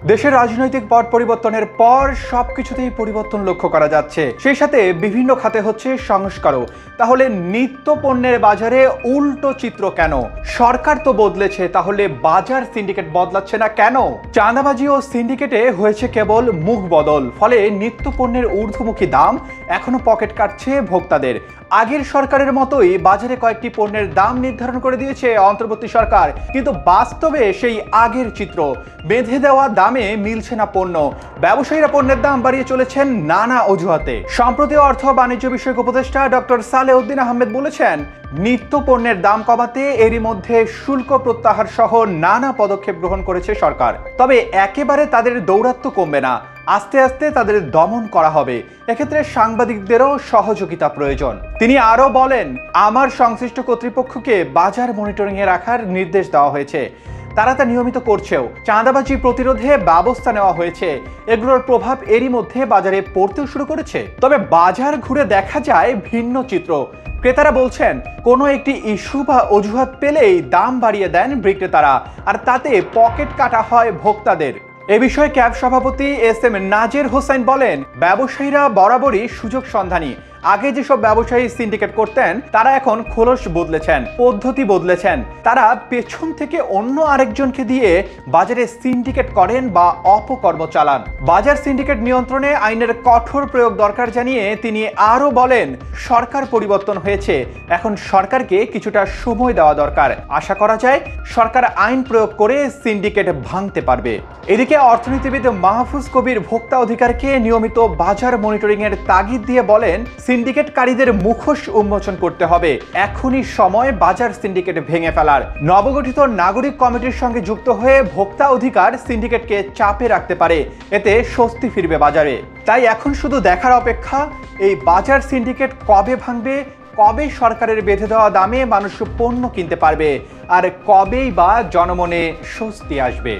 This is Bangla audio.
দেশের রাজনৈতিক পট পরিবর্তনের পর সবকিছুতেই পরিবর্তন লক্ষ্য করা যাচ্ছে, সেই সাথে বিভিন্ন খাতে হচ্ছে সংস্কারও। তাহলে নিত্য পণ্যের বাজারে উল্টো চিত্র কেন? সরকার তো বদলেছে, তাহলে বাজার সিন্ডিকেট বদলাচ্ছে না কেন? চাঁদাবাজি ও সিন্ডিকেটে হয়েছে কেবল মুখ বদল, ফলে নিত্য পণ্যের ঊর্ধ্বমুখী দাম এখনো পকেট কাটছে ভোক্তাদের। আগের সরকারের মতোই বাজারে কয়েকটি পণ্যের দাম নির্ধারণ করে দিয়েছে অন্তর্বর্তী সরকার, কিন্তু বাস্তবে সেই আগের চিত্র। বেঁধে দেওয়া দামে মিলছে না পণ্য, ব্যবসায়ীরা পণ্যের দাম বাড়িয়ে চলেছেন নানা অজুহাতে। সম্প্রতি অর্থ বাণিজ্য বিষয়ক উপদেষ্টা ডক্টর সালেউদ্দিন আহমেদ বলেছেন, নিত্য পণ্যের দাম কমাতে এরই মধ্যে শুল্ক প্রত্যাহার সহ নানা পদক্ষেপ গ্রহণ করেছে সরকার। তবে একেবারে তাদের দৌরাত্ম্য কমবে না, আস্তে আস্তে তাদের দমন করা হবে। এক্ষেত্রে সাংবাদিকদেরও সহযোগিতা প্রয়োজন। তিনি আরও বলেন, আমার সংশ্লিষ্ট কর্তৃপক্ষকে বাজার মনিটরিংয়ে রাখার নির্দেশ দেওয়া হয়েছে, তারা তা নিয়মিত করছেও। চাঁদাবাজি প্রতিরোধে ব্যবস্থা নেওয়া হয়েছে, এগুলোর প্রভাব এরই মধ্যে বাজারে পড়তেও শুরু করেছে। তবে বাজার ঘুরে দেখা যায় ভিন্ন চিত্র। ক্রেতারা বলছেন, কোনো একটি ইস্যু বা অজুহাত পেলেই দাম বাড়িয়ে দেন বিক্রেতারা, আর তাতে পকেট কাটা হয় ভোক্তাদের। এ বিষয়ে ক্যাব সভাপতি এস.এম. নাজের হোসেন বলেন, ব্যবসায়ীরা বরাবরই সুযোগ সন্ধানী। আগে যেসব ব্যবসায়ী সিন্ডিকেট করতেন, তারা এখন খোলস বদলেছেন, পদ্ধতি বদলেছেন। তারা পেছন থেকে অন্য আরেকজনকে দিয়ে বাজারে সিন্ডিকেট করেন বা অপকর্ম চালান। বাজার সিন্ডিকেট নিয়ন্ত্রণে আইনের কঠোর প্রয়োগ দরকার জানিয়ে তিনি আরও বলেন, সরকার পরিবর্তন হয়েছে, এখন সরকারকে কিছুটা সময় দেওয়া দরকার। আশা করা যায় সরকার আইন প্রয়োগ করে সিন্ডিকেট ভাঙতে পারবে। এদিকে অর্থনীতিবিদ মাহফুজ কবির ভোক্তা অধিকারকে নিয়মিত বাজার মনিটরিং এর তাগিদ দিয়ে বলেন, সিন্ডিকেটকারীদের মুখোশ উন্মোচন করতে হবে। এখনই সময় বাজার সিন্ডিকেট ভেঙে ফেলার। নবগঠিত নাগরিক কমিটির সঙ্গে যুক্ত হয়ে ভোক্তা অধিকার সিন্ডিকেটকে চাপে রাখতে পারে, এতে স্বস্তি ফিরবে বাজারে। তাই এখন শুধু দেখার অপেক্ষা, এই বাজার সিন্ডিকেট কবে ভাঙবে, কবে সরকারের বেঁধে দেওয়া দামে মানুষ পণ্য কিনতে পারবে, আর কবেই বা জনমনে স্বস্তি আসবে।